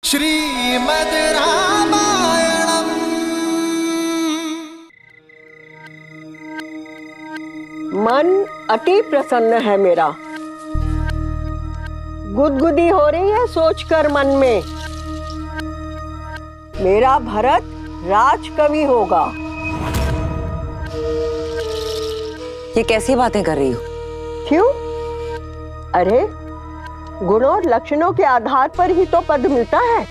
श्रीमद् रामायणम्। मन अति प्रसन्न है मेरा। गुदगुदी हो रही है सोचकर मन में, मेरा भरत राजकवि होगा। ये कैसी बातें कर रही हो? क्यों? अरे गुण और लक्षणों के आधार पर ही तो पद मिलता है।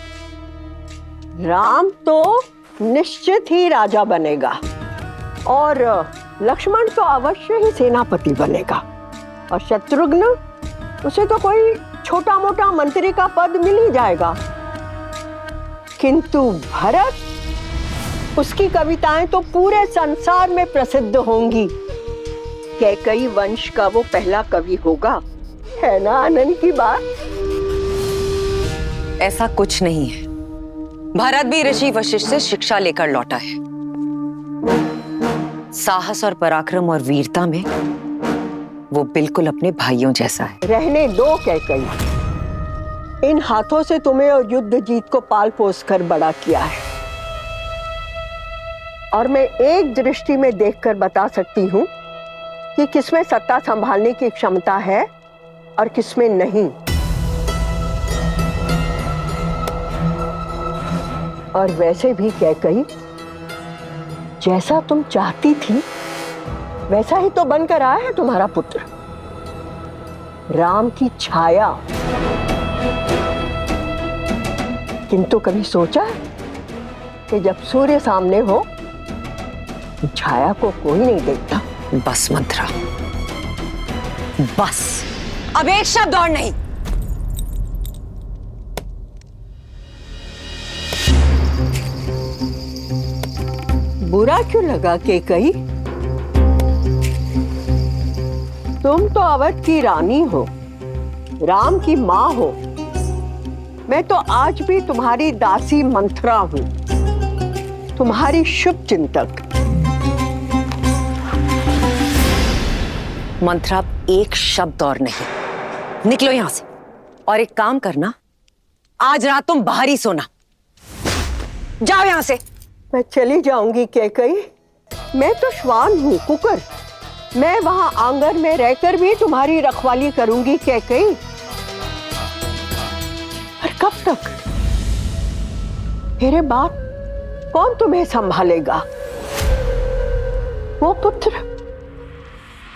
राम तो निश्चित ही राजा बनेगा और लक्ष्मण तो अवश्य ही सेनापति बनेगा, और शत्रुघ्न उसे तो कोई छोटा मोटा मंत्री का पद मिल ही जाएगा। किंतु भरत, उसकी कविताएं तो पूरे संसार में प्रसिद्ध होंगी। कैकई वंश का वो पहला कवि होगा, है ना आनंद की बात? ऐसा कुछ नहीं है। भरत भी ऋषि वशिष्ठ से शिक्षा लेकर लौटा है। साहस और पराक्रम और वीरता में वो बिल्कुल अपने भाइयों जैसा है। रहने दो कैकई, इन हाथों से तुम्हें और युद्ध जीत को पाल पोस कर बड़ा किया है, और मैं एक दृष्टि में देखकर बता सकती हूँ कि किसमें सत्ता संभालने की क्षमता है और किसमें नहीं। और वैसे भी कैकई, जैसा तुम चाहती थी वैसा ही तो बनकर आया है तुम्हारा पुत्र, राम की छाया। किंतु कभी सोचा कि जब सूर्य सामने हो तो छाया को कोई नहीं देखता। बस मंत्रा, बस, अब एक शब्द और नहीं। बुरा क्यों लगा कैकई? तुम तो अवध की रानी हो, राम की माँ हो। मैं तो आज भी तुम्हारी दासी मंथरा हूं, तुम्हारी शुभ चिंतक। मंत्रा, एक शब्द और नहीं। निकलो यहां से, और एक काम करना, आज रात तुम बाहर ही सोना। जाओ यहां से। मैं चली जाऊंगी कैकई, मैं तो श्वान हूं, कुकर। मैं वहां आंगन में रहकर भी तुम्हारी रखवाली करूंगी कैकई। पर कब तक? मेरे बाद कौन तुम्हें संभालेगा? वो पुत्र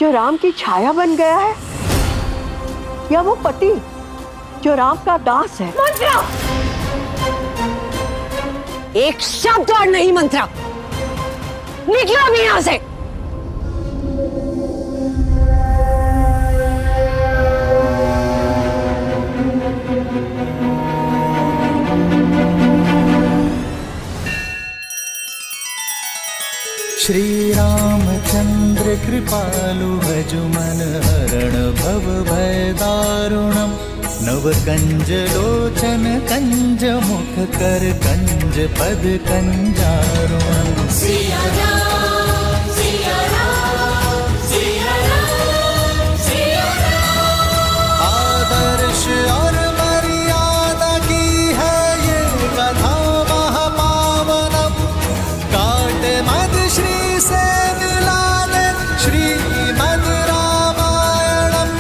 जो राम की छाया बन गया है, या वो पति जो राम का दास है? मंत्रा, एक शब्द और नहीं। मंत्रा, निकलो अभी यहां से। श्री रामचंद्र कृपालु भजु मन हरण भव भय दारुणम्। नव कंज लोचन कंज मुख कर कंज पद कंजारुणम्। सिया राम, सिया राम, सिया राम, सिया राम। आदर्श और मर्यादा की है ये कथा महापावनम्। काटे मद श्री से मिला दे श्रीमद् रामायणम्।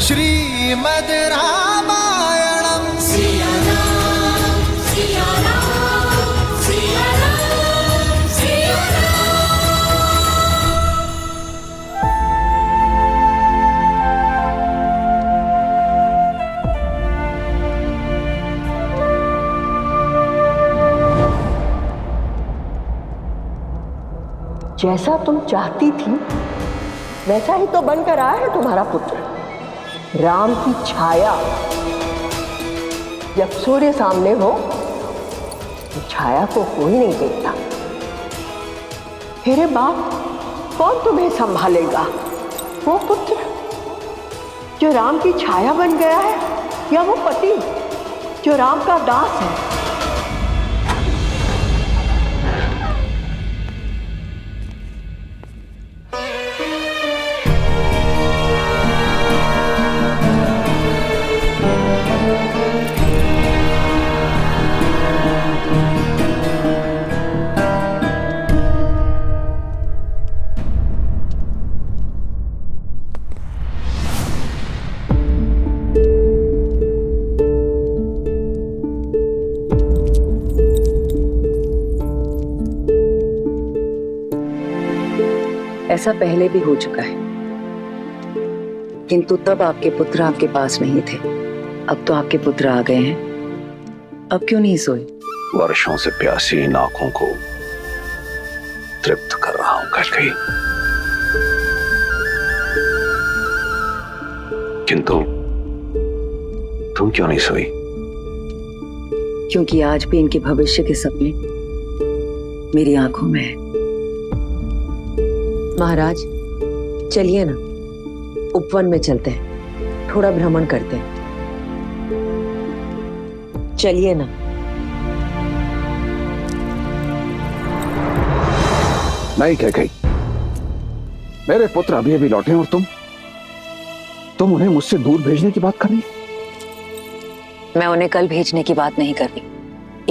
श्रीमद् रामायणम्। सिया राम, सिया राम, सिया राम, सिया राम। जैसा तुम चाहती थी वैसा ही तो बनकर आया है तुम्हारा पुत्र, राम की छाया। जब सूर्य सामने हो तो छाया को कोई नहीं देखता। मेरे बाप कौन तुम्हें संभालेगा? वो पुत्र जो राम की छाया बन गया है, या वो पति जो राम का दास है? ऐसा पहले भी हो चुका है, किंतु तब आपके पुत्र आपके पास नहीं थे। अब तो आपके पुत्र आ गए हैं, अब क्यों नहीं सोए? वर्षों से प्यासी इन आंखों को तृप्त कर रहा हूं कैकेयी। किंतु तुम क्यों नहीं सोई? क्योंकि आज भी इनके भविष्य के सपने मेरी आंखों में है। महाराज, चलिए ना, उपवन में चलते हैं, थोड़ा भ्रमण करते हैं। चलिए ना। नहीं कैकेयी, मेरे पुत्र अभी अभी लौटे और तुम उन्हें मुझसे दूर भेजने की बात कर रही? मैं उन्हें कल भेजने की बात नहीं कर रही।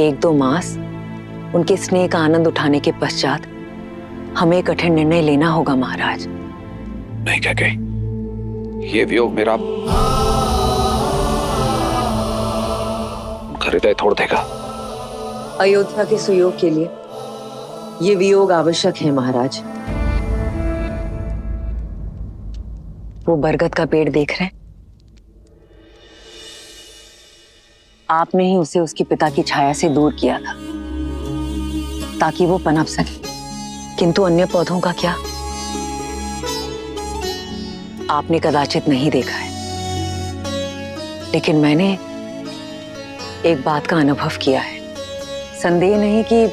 1-2 मास उनके स्नेह का आनंद उठाने के पश्चात हमें एक कठिन निर्णय लेना होगा महाराज। नहीं कैकेयी, ये वियोग मेरा हृदय तोड़ देगा। अयोध्या के सुयोग के लिए ये वियोग आवश्यक है महाराज। वो बरगद का पेड़ देख रहे हैं? आपने ही उसे उसके पिता की छाया से दूर किया था ताकि वो पनप सके, किंतु अन्य पौधों का क्या? आपने कदाचित नहीं देखा है, लेकिन मैंने एक बात का अनुभव किया है। संदेह नहीं कि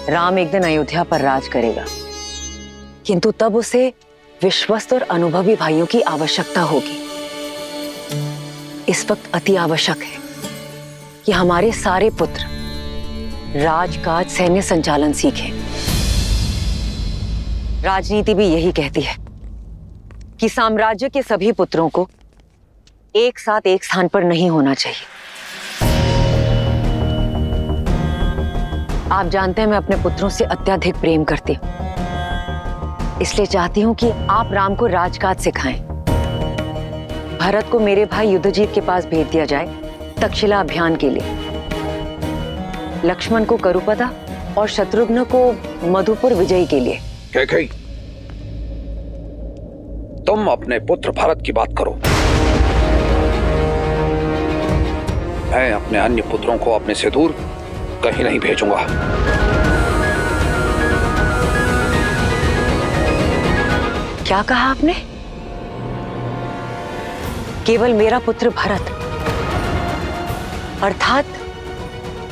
राम एक दिन अयोध्या पर राज करेगा, किंतु तब उसे विश्वस्त और अनुभवी भाइयों की आवश्यकता होगी। इस वक्त अति आवश्यक है कि हमारे सारे पुत्र राजकाज, सैन्य संचालन सीखें। राजनीति भी यही कहती है कि साम्राज्य के सभी पुत्रों को एक साथ एक स्थान पर नहीं होना चाहिए। आप जानते हैं मैं अपने पुत्रों से अत्यधिक प्रेम करती हूं, इसलिए चाहती हूं कि आप राम को राजकाज सिखाएं। भरत को मेरे भाई युद्धजीत के पास भेज दिया जाए तक्षशिला अभियान के लिए, लक्ष्मण को करुपदा और शत्रुघ्न को मधुपुर विजय के लिए। कैकेयी, तुम अपने पुत्र भरत की बात करो, मैं अपने अन्य पुत्रों को अपने से दूर कहीं नहीं भेजूंगा। क्या कहा आपने? केवल मेरा पुत्र भरत, अर्थात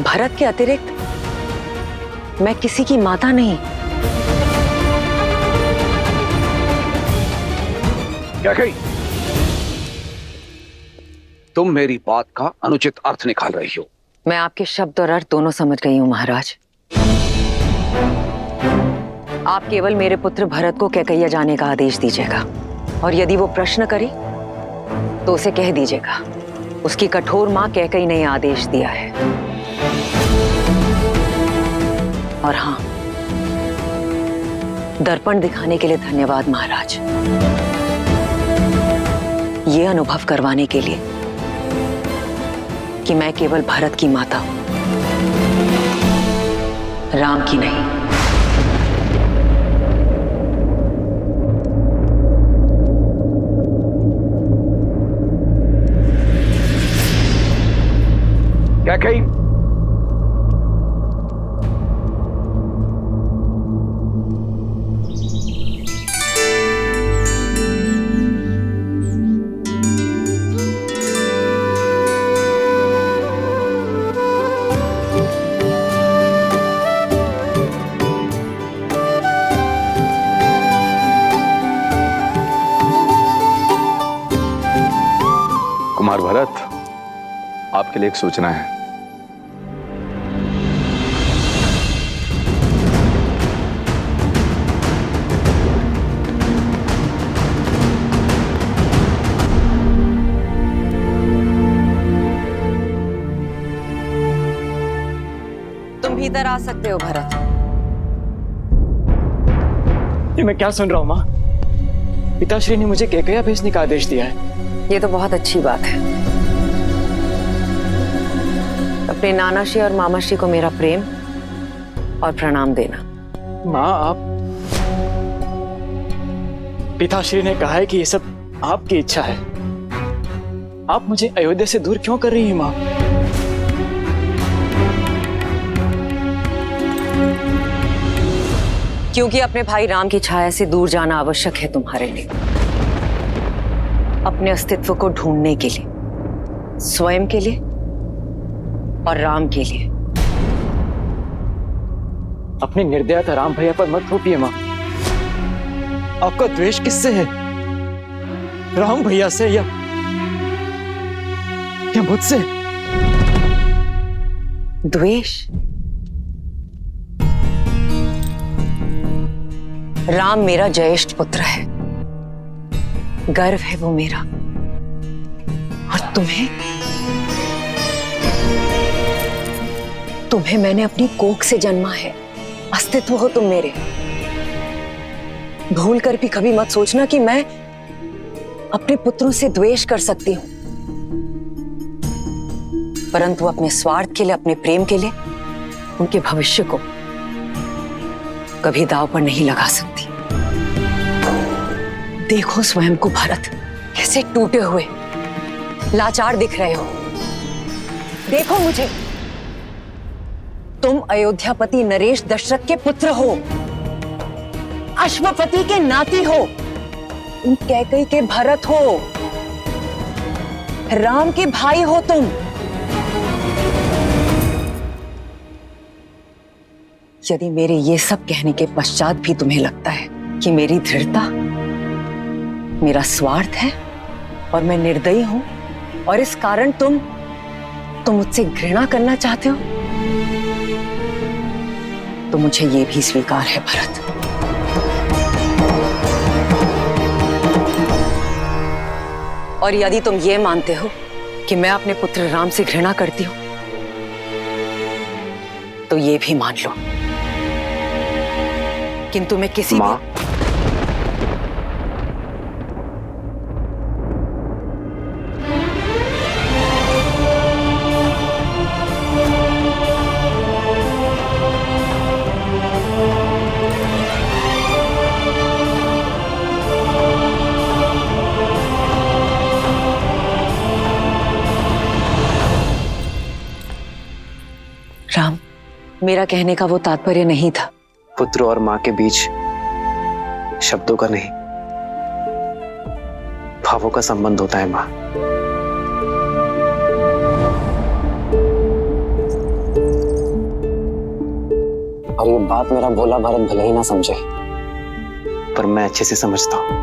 भरत के अतिरिक्त मैं किसी की माता नहीं? कैकेयी, तुम मेरी बात का अनुचित अर्थ निकाल रही हो। मैं आपके शब्द और अर्थ दोनों समझ गई हूं महाराज। आप केवल मेरे पुत्र भरत को कैकेयी जाने का आदेश दीजिएगा, और यदि वो प्रश्न करे तो उसे कह दीजिएगा उसकी कठोर मां कैकेयी ने आदेश दिया है। और हां, दर्पण दिखाने के लिए धन्यवाद महाराज, ये अनुभव करवाने के लिए कि मैं केवल भरत की माता हूं, राम की नहीं। कैकेयी, कुमार भरत, आपके लिए एक सूचना है। तुम भीतर आ सकते हो भरत। ये मैं क्या सुन रहा हूँ माँ? पिताश्री ने मुझे कैकेयी भेजने का आदेश दिया है। ये तो बहुत अच्छी बात है। अपने नानाश्री और मामाश्री को मेरा प्रेम और प्रणाम देना। माँ, पिताश्री ने कहा है कि ये सब आपकी इच्छा है। आप मुझे अयोध्या से दूर क्यों कर रही हैं माँ? क्योंकि अपने भाई राम की छाया से दूर जाना आवश्यक है तुम्हारे लिए, अपने अस्तित्व को ढूंढने के लिए, स्वयं के लिए और राम के लिए। अपनी निर्दयता राम भैया पर मत थोपिए माँ। आपका द्वेष किससे है? राम भैया से या मुझसे? द्वेष? राम मेरा ज्येष्ठ पुत्र है, गर्व है वो मेरा। और तुम्हें मैंने अपनी कोख से जन्मा है, अस्तित्व हो तुम मेरे। भूल कर भी कभी मत सोचना कि मैं अपने पुत्रों से द्वेष कर सकती हूं, परंतु अपने स्वार्थ के लिए, अपने प्रेम के लिए उनके भविष्य को कभी दांव पर नहीं लगा सकती। देखो स्वयं को भरत, कैसे टूटे हुए लाचार दिख रहे हो। देखो मुझे, तुम अयोध्यापति नरेश दशरथ के पुत्र हो, अश्वपति के नाती हो, तुम कैकेयी के भरत हो, राम के भाई हो तुम। यदि मेरे ये सब कहने के पश्चात भी तुम्हें लगता है कि मेरी दृढ़ता, मेरा स्वार्थ है और मैं निर्दयी हूं और इस कारण तुम मुझसे घृणा करना चाहते हो, तो मुझे ये भी स्वीकार है भरत। और यदि तुम ये मानते हो कि मैं अपने पुत्र राम से घृणा करती हूं, तो ये भी मान लो, किंतु मैं किसी मां, राम, मेरा कहने का वो तात्पर्य नहीं था। पुत्र और मां के बीच शब्दों का नहीं, भावों का संबंध होता है मां। और ये बात मेरा भोला भरत भले ही ना समझे, पर मैं अच्छे से समझता हूं।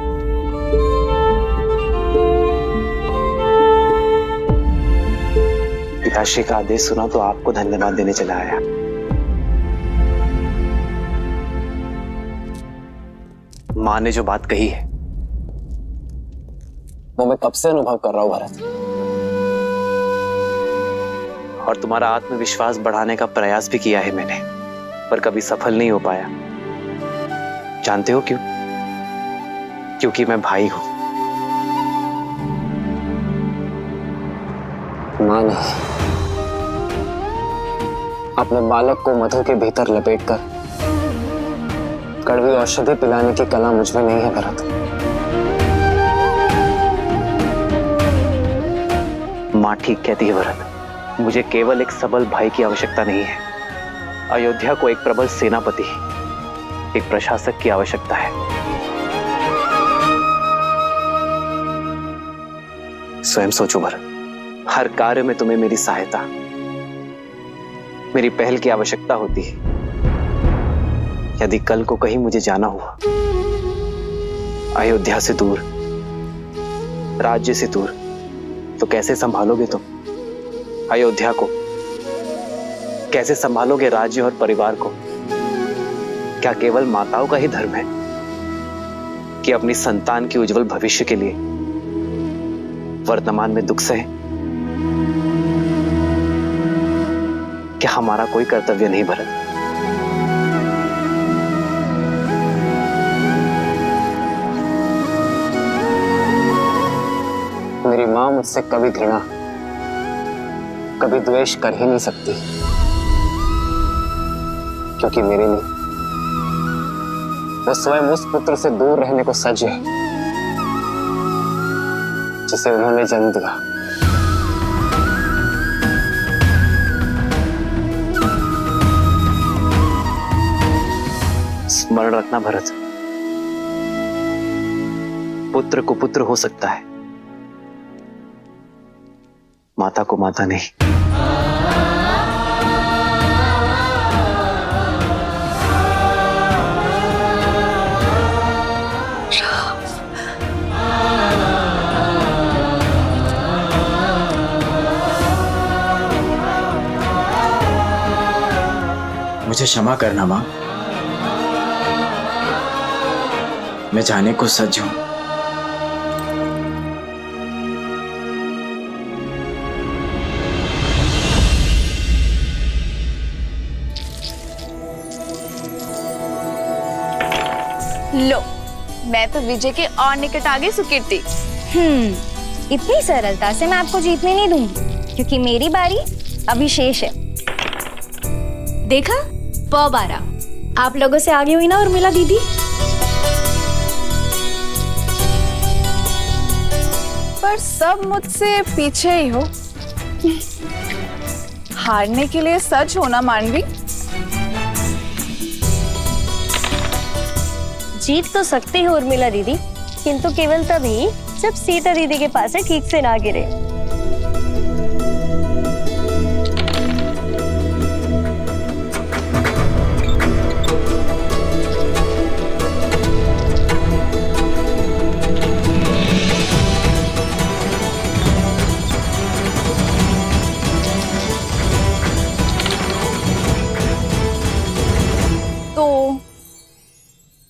पिताश्री का आदेश सुना तो आपको धन्यवाद देने चला आया। मां ने जो बात कही है वो मैं कब से अनुभव कर रहा हूं भरत, और तुम्हारा आत्मविश्वास बढ़ाने का प्रयास भी किया है मैंने, पर कभी सफल नहीं हो पाया। जानते हो क्यों? क्योंकि मैं भाई हूं। मां ने अपने बालक को मधु के भीतर लपेटकर कड़वी औषधि पिलाने की कला मुझ में नहीं है भरत। मां ठीक कहती है भरत, मुझे केवल एक सबल भाई की आवश्यकता नहीं है, अयोध्या को एक प्रबल सेनापति, एक प्रशासक की आवश्यकता है। स्वयं सोचो भरत, हर कार्य में तुम्हें मेरी सहायता, मेरी पहल की आवश्यकता होती है। यदि कल को कहीं मुझे जाना हुआ, अयोध्या से दूर, राज्य से दूर, तो कैसे संभालोगे तुम अयोध्या को? कैसे संभालोगे राज्य और परिवार को? क्या केवल माताओं का ही धर्म है कि अपनी संतान के उज्जवल भविष्य के लिए वर्तमान में दुख सहे? क्या हमारा कोई कर्तव्य नहीं भरत? मेरी मां मुझसे कभी घृणा, कभी द्वेष कर ही नहीं सकती, क्योंकि मेरे लिए वो स्वयं उस पुत्र से दूर रहने को सज्ज है जिसे उन्होंने जन्म दिया। स्मरण रखना भरत, पुत्र को पुत्र हो सकता है, माता को माता नहीं। मुझे क्षमा करना मां, मैं जाने को सज्ज हूं। लो, मैं तो विजय के और निकट आ गई सुकीर्ति। इतनी सरलता से मैं आपको जीतने नहीं दूंगी, क्योंकि मेरी बारी अभी शेष है। देखा, पौ 12 आप लोगों से आगे हुई ना उर्मिला दीदी। पर सब मुझसे पीछे ही हो। हारने के लिए सच होना मानवी। जीत तो सकती हो उर्मिला दीदी, किंतु केवल तभी जब सीता दीदी के पास ठीक से ना गिरे।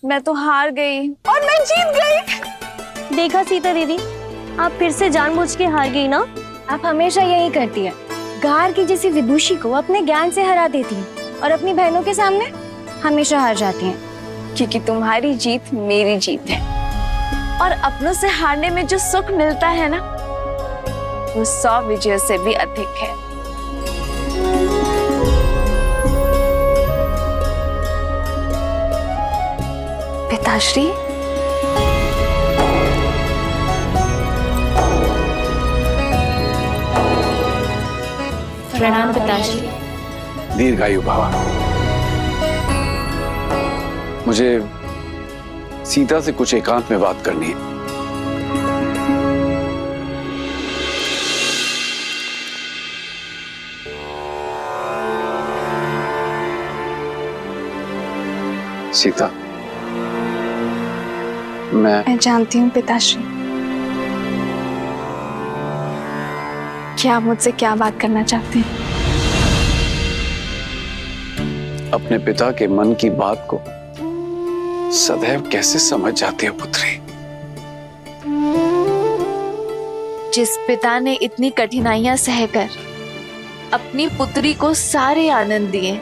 मैं तो हार गई और मैं जीत गई। देखा सीता दीदी, आप फिर से जानबूझ के हार गई ना। आप हमेशा यही करती है, गार की जैसी विदुषी को अपने ज्ञान से हरा देती हैं और अपनी बहनों के सामने हमेशा हार जाती हैं। क्योंकि तुम्हारी जीत मेरी जीत है, और अपनों से हारने में जो सुख मिलता है ना, वो 100 विजयों से भी अधिक है। पिताश्री, प्रणाम पिताश्री। दीर्घायु भव। मुझे सीता से कुछ एकांत में बात करनी है। सीता, मैं जानती हूँ पिताश्री कि आप मुझसे क्या बात करना चाहते हैं। अपने पिता के मन की बात को सदैव कैसे समझ जाती है पुत्री? जिस पिता ने इतनी कठिनाइयां सहकर अपनी पुत्री को सारे आनंद दिए,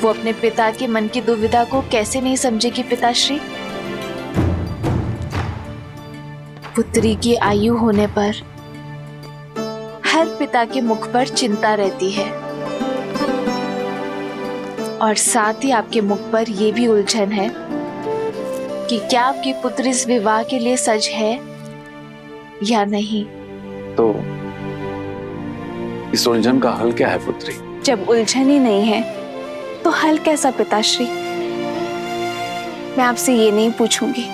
वो अपने पिता के मन की दुविधा को कैसे नहीं समझेगी पिताश्री? पुत्री की आयु होने पर हर पिता के मुख पर चिंता रहती है, और साथ ही आपके मुख पर यह भी उलझन है कि क्या आपकी पुत्री इस विवाह के लिए सज है या नहीं। तो इस उलझन का हल क्या है पुत्री? जब उलझन ही नहीं है तो हल कैसा पिताश्री? मैं आपसे ये नहीं पूछूंगी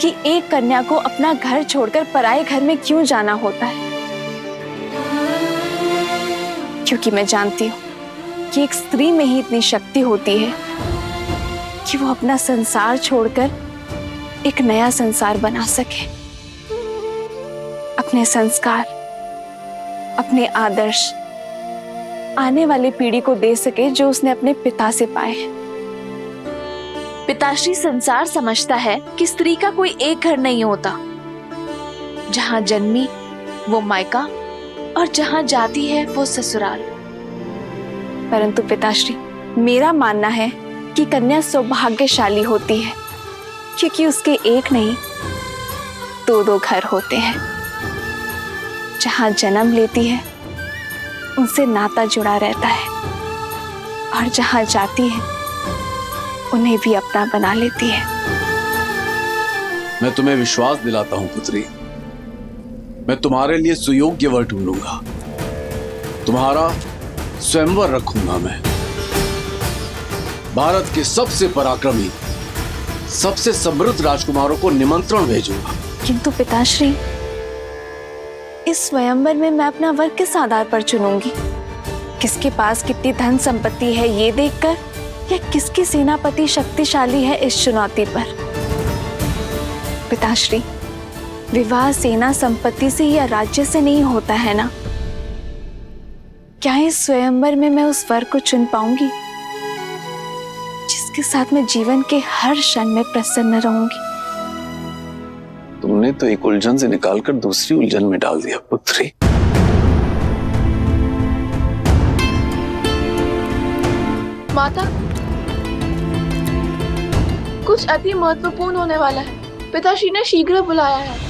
कि एक कन्या को अपना घर छोड़कर पराये घर में क्यों जाना होता है, क्योंकि मैं जानती हूँ कि एक स्त्री में ही इतनी शक्ति होती है कि वो अपना संसार छोड़कर एक नया संसार बना सके, अपने संस्कार, अपने आदर्श आने वाली पीढ़ी को दे सके जो उसने अपने पिता से पाए हैं। पिताश्री, संसार समझता है कि स्त्री का कोई एक घर नहीं होता, जहां जन्मी वो मायका और जहां जाती है वो ससुराल। परंतु पिताश्री, मेरा मानना है कि कन्या सौभाग्यशाली होती है, क्योंकि उसके एक नहीं 2-2 घर होते हैं। जहां जन्म लेती है उनसे नाता जुड़ा रहता है, और जहां जाती है उन्हें भी अपना बना लेती है। मैं तुम्हें विश्वास दिलाता हूं पुत्री, मैं तुम्हारे लिए सुयोग्य वर ढूंढूंगा, तुम्हारा स्वयंवर रखूंगा। मैं भारत के सबसे पराक्रमी, सबसे समृद्ध राजकुमारों को निमंत्रण भेजूंगा। किंतु पिताश्री, इस स्वयंवर में मैं अपना वर किस आधार पर चुनूंगी? किसके पास कितनी धन संपत्ति है ये देखकर, या किसकी सेनापति शक्तिशाली है इस चुनौती पर? पिताश्री, विवाह सेना संपत्ति से या राज्य से नहीं होता है ना? क्या इस स्वयंवर में मैं उस वर को चुन पाऊंगी जिसके साथ मैं जीवन के हर क्षण में प्रसन्न रहूंगी? तुमने तो एक उलझन से निकालकर दूसरी उलझन में डाल दिया पुत्री। माता, कुछ अति महत्वपूर्ण होने वाला है। पिताश्री ने शीघ्र बुलाया है।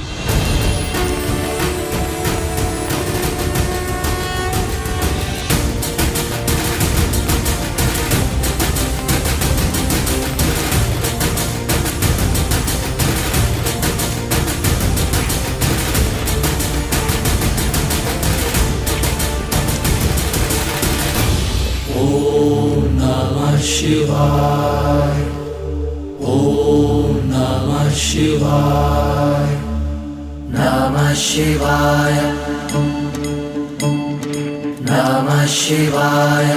शिवाय ओम नमः शिवाय नमः शिवाय नमः शिवाय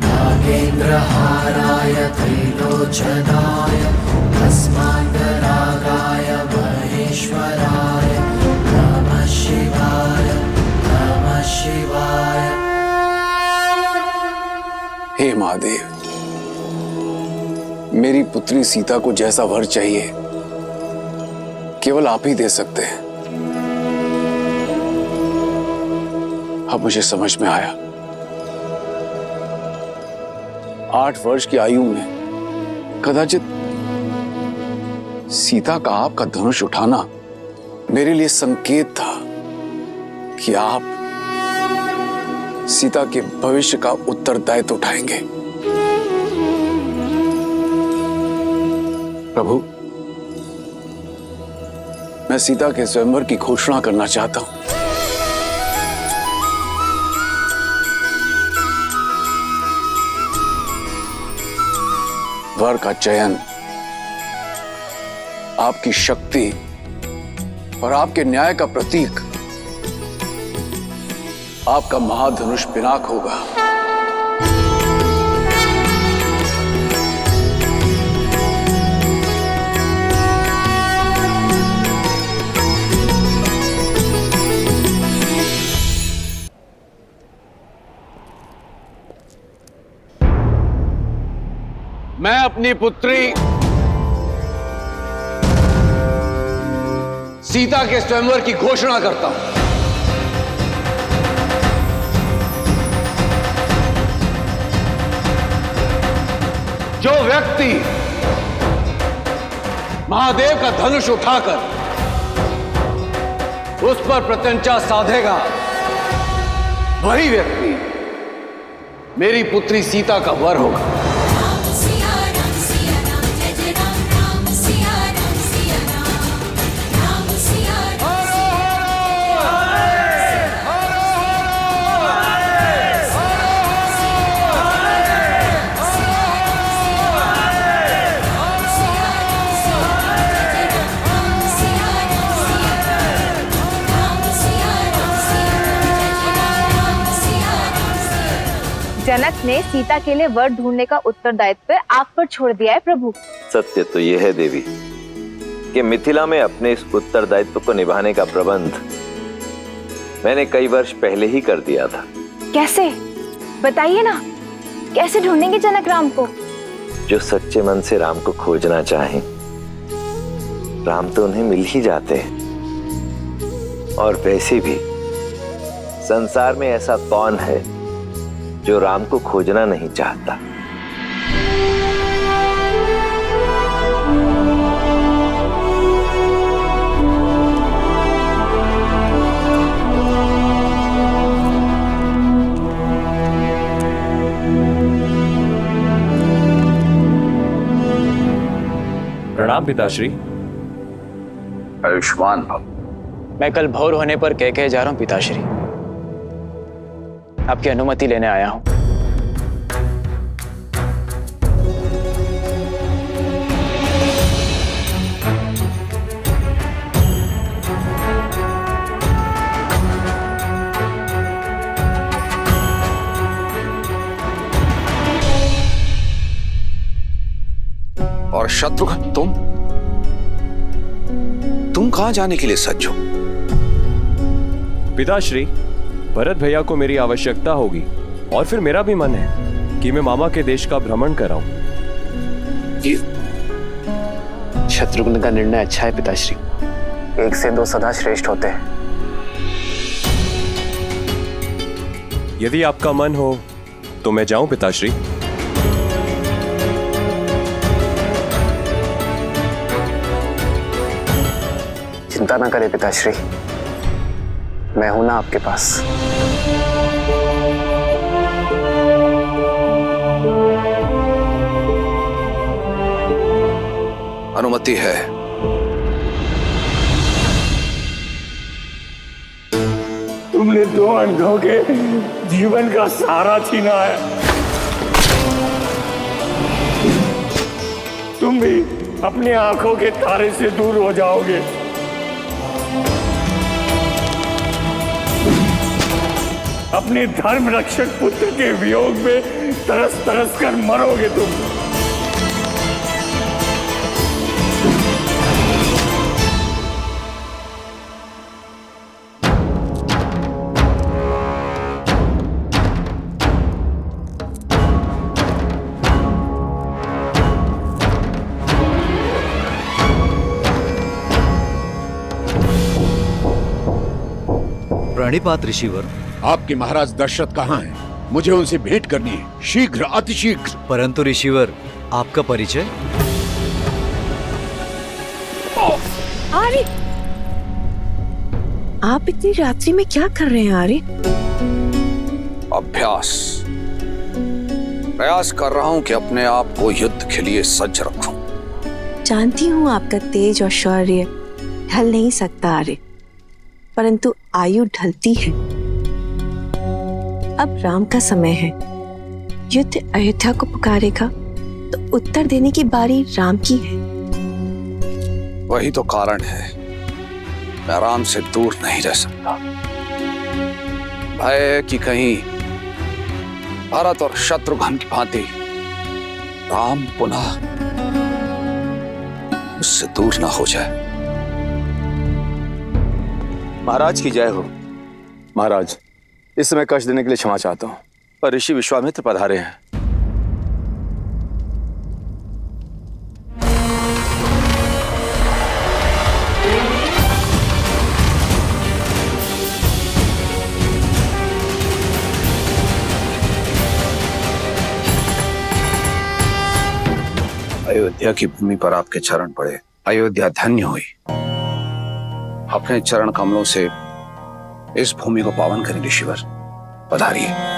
नागेन्द्रहाराय त्रिलोचनाय भस्मान्तरागाय महेश्वराय नमः शिवाय नमः शिवाय। हे महादेव, मेरी पुत्री सीता को जैसा वर चाहिए केवल आप ही दे सकते हैं। अब मुझे समझ में आया, 8 वर्ष की आयु में कदाचित सीता का आपका धनुष उठाना मेरे लिए संकेत था कि आप सीता के भविष्य का उत्तरदायित्व उठाएंगे। प्रभु, मैं सीता के स्वयंवर की घोषणा करना चाहता हूं। वर का चयन आपकी शक्ति और आपके न्याय का प्रतीक आपका महाधनुष पिनाक होगा। मैं अपनी पुत्री सीता के स्वयंवर की घोषणा करता हूं। जो व्यक्ति महादेव का धनुष उठाकर उस पर प्रत्यंचा साधेगा, वही व्यक्ति मेरी पुत्री सीता का वर होगा। जनक ने सीता के लिए वर ढूंढने का उत्तरदायित्व आप पर छोड़ दिया है प्रभु। सत्य तो यह है देवी कि मिथिला में अपने इस उत्तरदायित्व को निभाने का प्रबंध मैंने कई वर्ष पहले ही कर दिया था। कैसे, बताइए ना, कैसे ढूंढेंगे जनक राम को? जो सच्चे मन से राम को खोजना चाहें, राम तो उन्हें मिल ही जाते हैं। और वैसे भी संसार में ऐसा कौन है जो राम को खोजना नहीं चाहता? प्रणाम पिताश्री। आयुष्मान भव। मैं कल भोर होने पर कह जा रहा हूं पिताश्री। आपकी अनुमति लेने आया हूं। और शत्रुघ्न, तुम कहां जाने के लिए सज्ज हो? पिताश्री, भरत भैया को मेरी आवश्यकता होगी और फिर मेरा भी मन है कि मैं मामा के देश का भ्रमण कराऊं। शत्रुघ्न का निर्णय अच्छा है पिताश्री। 1 से 2 सदा श्रेष्ठ होते हैं। यदि आपका मन हो तो मैं जाऊं पिताश्री। चिंता ना करें पिताश्री, मैं हूं ना आपके पास। अनुमति है। तुमने 2 अंधों के जीवन का सहारा छीना है। तुम भी अपने आंखों के तारे से दूर हो जाओगे। अपने धर्म रक्षक पुत्र के वियोग में तरस तरस कर मरोगे तुम। प्रणिपात ऋषिवर। आपके महाराज दशरथ कहाँ हैं? मुझे उनसे भेंट करनी है, शीघ्र, अतिशीघ्र। परंतु ऋषिवर, आपका परिचय? आर्य, आप इतनी रात्रि में क्या कर रहे हैं आर्य? अभ्यास। प्रयास कर रहा हूं कि अपने आप को युद्ध के लिए सज्ज रखूं। जानती हूँ आपका तेज और शौर्य ढल नहीं सकता आर्य, परंतु आयु ढलती है। अब राम का समय है। युद्ध अयोध्या को पुकारेगा तो उत्तर देने की बारी राम की है। वही तो कारण है, मैं राम से दूर नहीं रह सकता। भय कि कहीं भरत और शत्रुघ्न की भांति राम पुनः उससे दूर ना हो जाए। महाराज की जय हो। महाराज, इस समय कष्ट देने के लिए क्षमा चाहता हूं, पर ऋषि विश्वामित्र पधारे हैं। अयोध्या की भूमि पर आपके चरण पड़े, अयोध्या धन्य हुई। अपने चरण कमलों से इस भूमि को पावन करें ऋषिवर, पधारिए।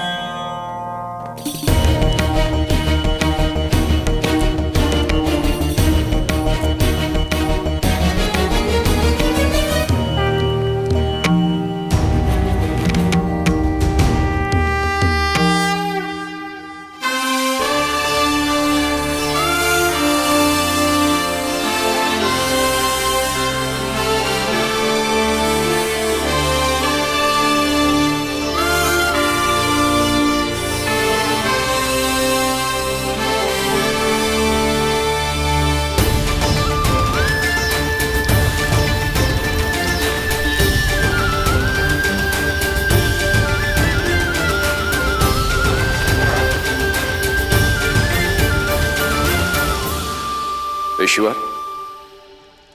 ऋषिवर,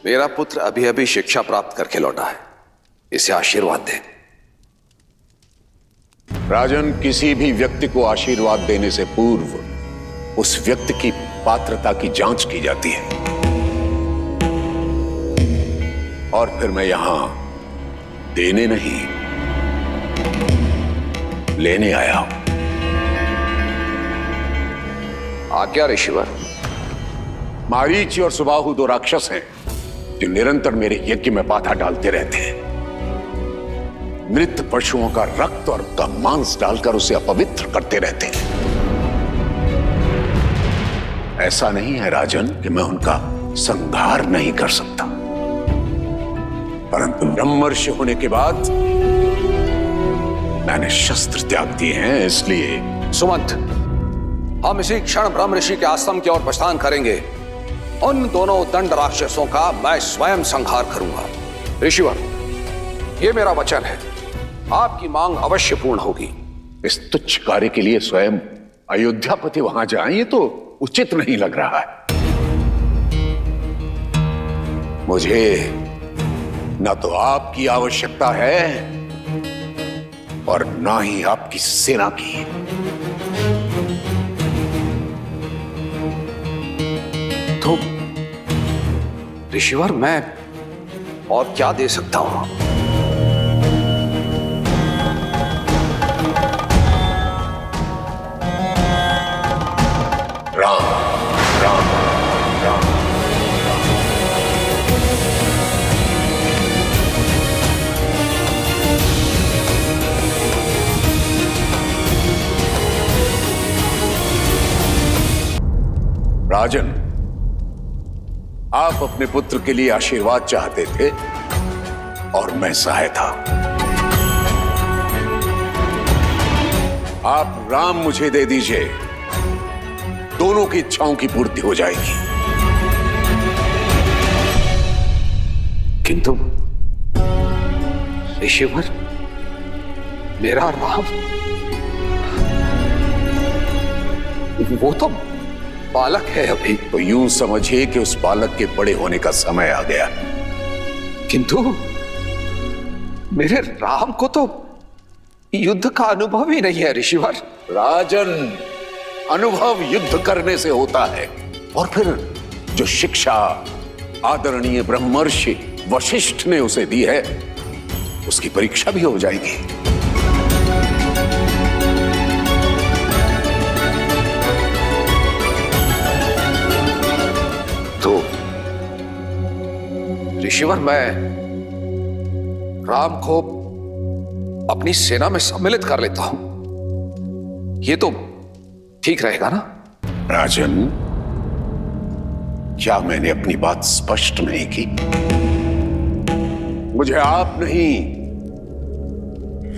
मेरा पुत्र अभी अभी शिक्षा प्राप्त करके लौटा है, इसे आशीर्वाद दें। राजन, किसी भी व्यक्ति को आशीर्वाद देने से पूर्व उस व्यक्ति की पात्रता की जांच की जाती है, और फिर मैं यहां देने नहीं, लेने आया हूं। आज्ञा ऋषिवर। मारीच और सुबाहु दो राक्षस हैं जो निरंतर मेरे यज्ञ में बाधा डालते रहते हैं। मृत पशुओं का रक्त और उनका मांस डालकर उसे अपवित्र करते रहते हैं। ऐसा नहीं है राजन कि मैं उनका संहार नहीं कर सकता, परंतु ब्रह्मर्षि होने के बाद मैंने शस्त्र त्याग दिए हैं, इसलिए। सुमंत, हम इसी क्षण ब्रह्म ऋषि के आश्रम की ओर प्रस्थान करेंगे। उन दोनों दंड राक्षसों का मैं स्वयं संहार करूंगा। ऋषिवर, ये मेरा वचन है, आपकी मांग अवश्य पूर्ण होगी। इस तुच्छ कार्य के लिए स्वयं अयोध्यापति वहां जाएं, ये तो उचित नहीं लग रहा है। मुझे न तो आपकी आवश्यकता है और ना ही आपकी सेना की। तो ऋषिवर, मैं और क्या दे सकता हूं? राम राम राम। राजन, आप अपने पुत्र के लिए आशीर्वाद चाहते थे और मैं सहायता। आप राम मुझे दे दीजिए, दोनों की इच्छाओं की पूर्ति हो जाएगी। किंतु ऋषिवर, मेरा राम, वो तो बालक है अभी। तो यूं समझिए कि उस बालक के बड़े होने का समय आ गया। किंतु मेरे राम को तो युद्ध का अनुभव ही नहीं है ऋषिवर। राजन, अनुभव युद्ध करने से होता है, और फिर जो शिक्षा आदरणीय ब्रह्मर्षि वशिष्ठ ने उसे दी है, उसकी परीक्षा भी हो जाएगी। तो ऋषिवर, मैं राम को अपनी सेना में सम्मिलित कर लेता हूं। ये तो ठीक रहेगा ना? राजन, क्या मैंने अपनी बात स्पष्ट नहीं की? मुझे आप नहीं,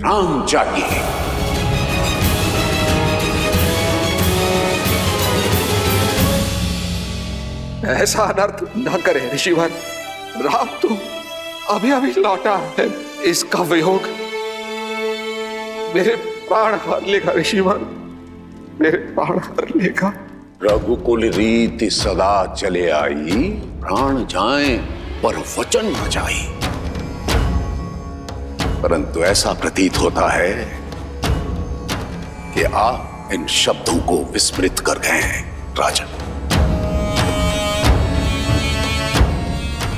राम चाहिए। ऐसा अनर्थ न करें ऋषिवर। राम तो अभी अभी लौटा है, इसका वियोग मेरे प्राण हर लेगा ऋषिवर, मेरे प्राण हर लेगा। रघुकुल रीति सदा चले आई, प्राण जाएं पर वचन न जाए। परंतु ऐसा प्रतीत होता है कि आप इन शब्दों को विस्मृत कर गए हैं राजन।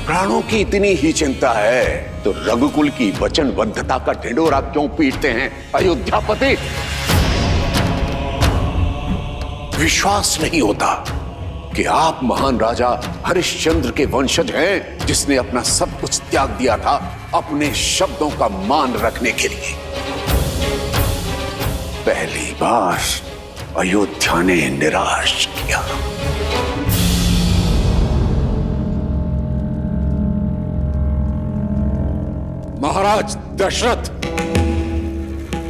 प्राणों की इतनी ही चिंता है तो रघुकुल की वचनबद्धता का ढिंढोरा क्यों पीटते हैं अयोध्यापति? विश्वास नहीं होता कि आप महान राजा हरिश्चंद्र के वंशज हैं, जिसने अपना सब कुछ त्याग दिया था अपने शब्दों का मान रखने के लिए। पहली बार अयोध्या ने निराश किया। महाराज दशरथ,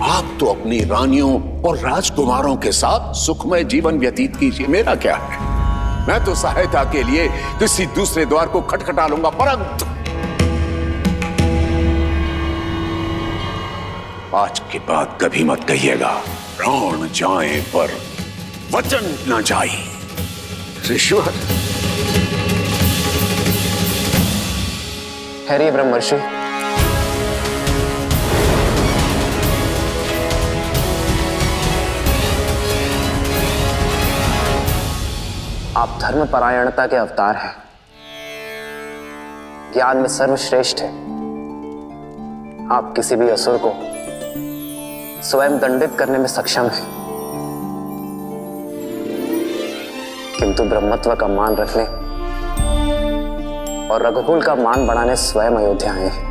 आप तो अपनी रानियों और राजकुमारों के साथ सुखमय जीवन व्यतीत कीजिए, मेरा क्या है। मैं तो सहायता के लिए किसी दूसरे द्वार को खटखटा लूंगा, परंतु आज के बाद कभी मत कहिएगा प्राण जाए पर वचन न जाए। ऋषिवर, हरि ब्रह्मर्षि, आप धर्म परायणता के अवतार हैं, ज्ञान में सर्वश्रेष्ठ है। आप किसी भी असुर को स्वयं दंडित करने में सक्षम हैं, किंतु ब्रह्मत्व का मान रखने और रघुकुल का मान बढ़ाने स्वयं अयोध्या आए हैं।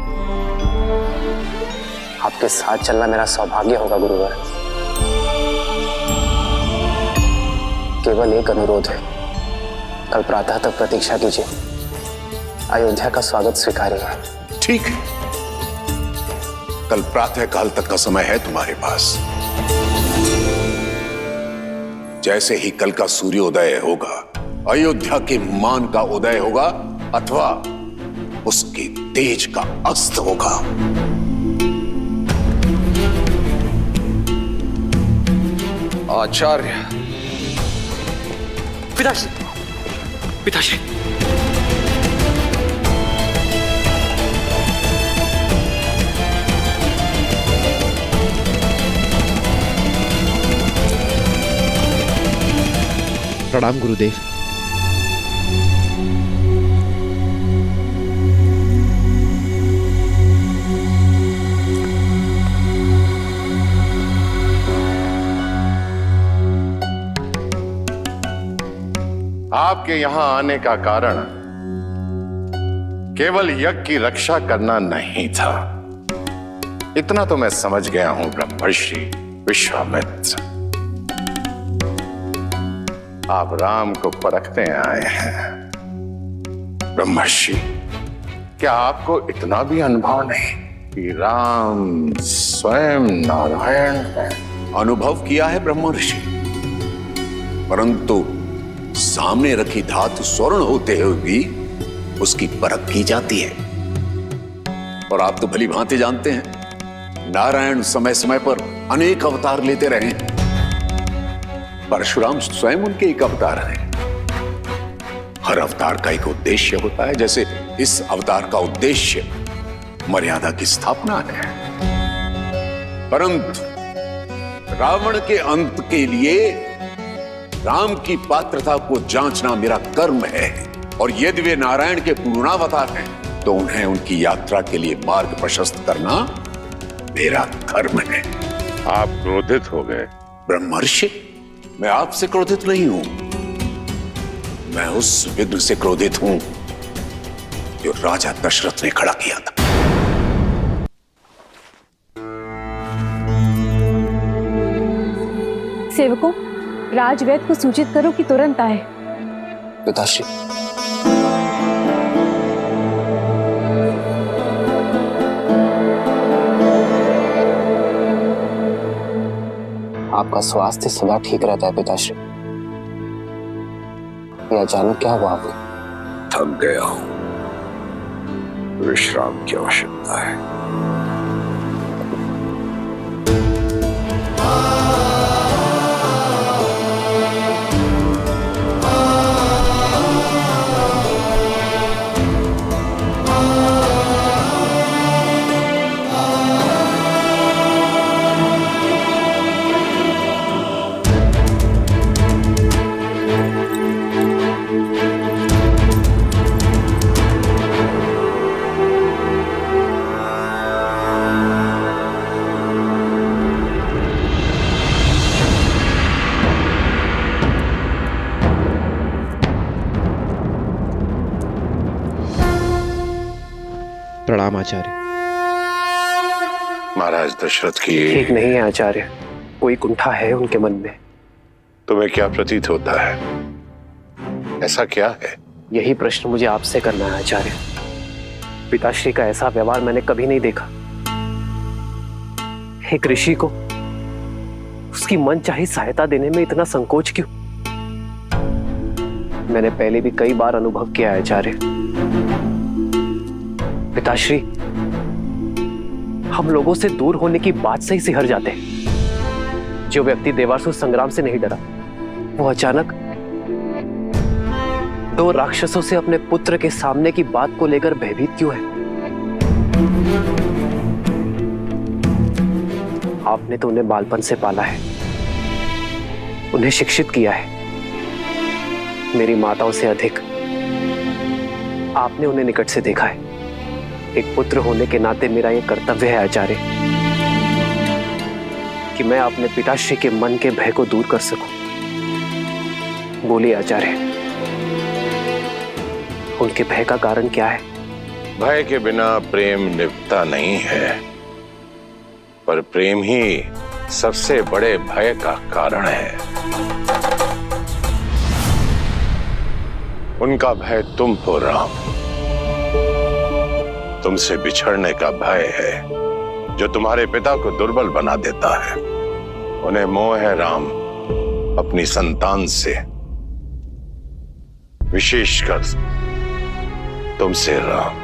आपके साथ चलना मेरा सौभाग्य होगा गुरुवर। केवल एक अनुरोध है, कल प्रातः तक प्रतीक्षा कीजिए, अयोध्या का स्वागत स्वीकारिए। ठीक है, कल प्रातः काल तक का समय है तुम्हारे पास। जैसे ही कल का सूर्योदय होगा, अयोध्या के मान का उदय होगा अथवा उसके तेज का अस्त होगा। आचार्य। पिताश्री, पिताश्री। प्रणाम गुरुदेव। आपके यहां आने का कारण केवल यज्ञ की रक्षा करना नहीं था, इतना तो मैं समझ गया हूं ब्रह्मर्षि विश्वामित्र। आप राम को परखने आए हैं। ब्रह्मर्षि, क्या आपको इतना भी अनुभव नहीं कि राम स्वयं नारायण है? अनुभव किया है ब्रह्मर्षि, परंतु सामने रखी धातु स्वर्ण होते हुए भी उसकी परख की जाती है। और आप तो भली भांति जानते हैं, नारायण समय समय पर अनेक अवतार लेते रहे। परशुराम स्वयं उनके एक अवतार हैं। हर अवतार का एक उद्देश्य होता है, जैसे इस अवतार का उद्देश्य मर्यादा की स्थापना है। परंतु रावण के अंत के लिए राम की पात्रता को जांचना मेरा कर्म है, और यदि वे नारायण के पूर्णावतार हैं तो उन्हें उनकी यात्रा के लिए मार्ग प्रशस्त करना मेरा धर्म है। आप क्रोधित हो गए ब्रह्मर्षि? मैं आपसे क्रोधित नहीं हूं, मैं उस विघ्न से क्रोधित हूं जो राजा दशरथ ने खड़ा किया था। सेवकों, राजवैद्य को सूचित करो कि तुरंत आए। पिताश्री, आपका स्वास्थ्य सदा ठीक रहता है पिताश्री। ये अचानक क्या हुआ आपको? थक गया हूं, विश्राम की आवश्यकता है। प्रणाम आचार्य। महाराज दशरथ की ठीक नहीं है आचार्य, कोई कुंठा है उनके मन में। तुम्हें क्या प्रतीत होता है? ऐसा क्या है? यही प्रश्न मुझे आपसे करना है आचार्य। पिताश्री का ऐसा व्यवहार मैंने कभी नहीं देखा। एक ऋषि को उसकी मनचाही सहायता देने में इतना संकोच क्यों? मैंने पहले भी कई बार अनुभव किया है आचार्य। पिताश्री हम लोगों से दूर होने की बात से ही सिहर जाते हैं। जो व्यक्ति देवासुर संग्राम से नहीं डरा, वो अचानक दो राक्षसों से अपने पुत्र के सामने की बात को लेकर भयभीत क्यों है? आपने तो उन्हें बालपन से पाला है, उन्हें शिक्षित किया है। मेरी माताओं से अधिक आपने उन्हें निकट से देखा है। एक पुत्र होने के नाते मेरा यह कर्तव्य है आचार्य कि मैं अपने पिताश्री के मन के भय को दूर कर सकूं। बोलिए आचार्य, उनके भय का कारण क्या है? भय के बिना प्रेम निभता नहीं है, पर प्रेम ही सबसे बड़े भय का कारण है। उनका भय तुम हो राम, तुमसे बिछड़ने का भय है जो तुम्हारे पिता को दुर्बल बना देता है। उन्हें मोह है राम अपनी संतान से, विशेषकर तुमसे राम।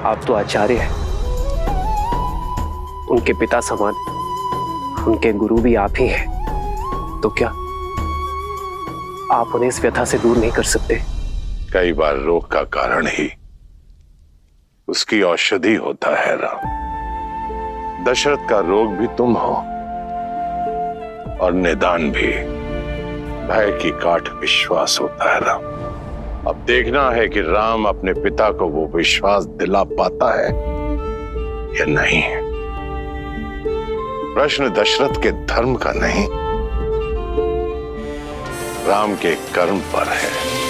आप तो आचार्य हैं, उनके पिता समान, उनके गुरु भी आप ही हैं, तो क्या आप उन्हें इस व्यथा से दूर नहीं कर सकते? कई बार रोग का कारण ही उसकी औषधि होता है राम। दशरथ का रोग भी तुम हो और निदान भी भय की काट विश्वास होता है राम। अब देखना है कि राम अपने पिता को वो विश्वास दिला पाता है या नहीं। प्रश्न दशरथ के धर्म का नहीं, राम के कर्म पर है।